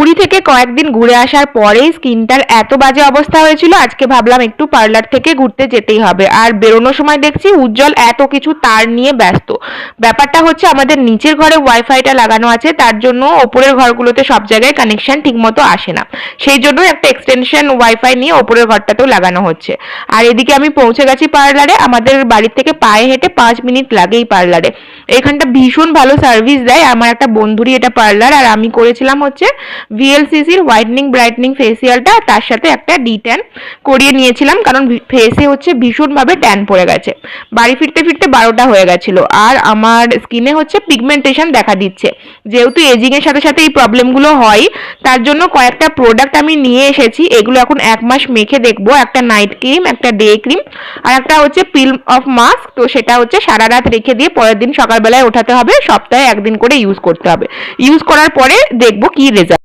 পুরী থেকে কয়েকদিন ঘুরে আসার পরেই স্কিনটার এত বাজে অবস্থা হয়েছিল, আজকে ভাবলাম একটু পার্লার থেকে ঘুরতে যেতেই হবে। আর বেরোনোর সময় দেখছি উজ্জ্বল এত কিছু তার নিয়ে ব্যস্ত। ব্যাপারটা হচ্ছে আমাদের নিচের ঘরে ওয়াইফাইটা লাগানো আছে, তার জন্য ওপরের ঘরগুলোতে সব জায়গায় কানেকশন ঠিকমতো আসে না। সেই জন্য একটা এক্সটেনশন ওয়াইফাই নিয়ে ওপরের ঘরটাতেও লাগানো হচ্ছে। আর এদিকে আমি পৌঁছে গেছি পার্লারে। আমাদের বাড়ি থেকে পায়ে হেঁটে 5 মিনিট লাগেই পার্লারে। এখানটা ভীষণ ভালো সার্ভিস দেয়। আমার একটা বন্ধুরই এটা পার্লার, আর আমি করেছিলাম হচ্ছে ভিএলসিসির হোয়াইটনিং ব্রাইটনিং ফেসিয়ালটা, তার সাথে একটা ডি10 করিয়ে নিয়েছিলাম, কারণ ফেসে হচ্ছে ভীষণভাবে ট্যান পড়ে গেছে। বাড়ি ফিরতে ফিরতে 12টা হয়ে গেছিল। আর আমার স্কিনে হচ্ছে পিগমেন্টেশন দেখা দিচ্ছে। যেহেতু এজিং এর সাথে সাথে এই প্রবলেমগুলো হয়, তার জন্য কয়েকটা প্রোডাক্ট আমি নিয়ে এসেছি। এগুলো এখন 1 মাস মেখে দেখবো। একটা নাইট ক্রিম, একটা ডে ক্রিম, আর একটা হচ্ছে পিল অফ মাস্ক। তো সেটা হচ্ছে সারা রাত রেখে দিয়ে পরের দিন সকালবেলায় ওঠাতে হবে। সপ্তাহে 1 দিন করে ইউজ করতে হবে। ইউজ করার পরে দেখবো কি রেজাল্ট।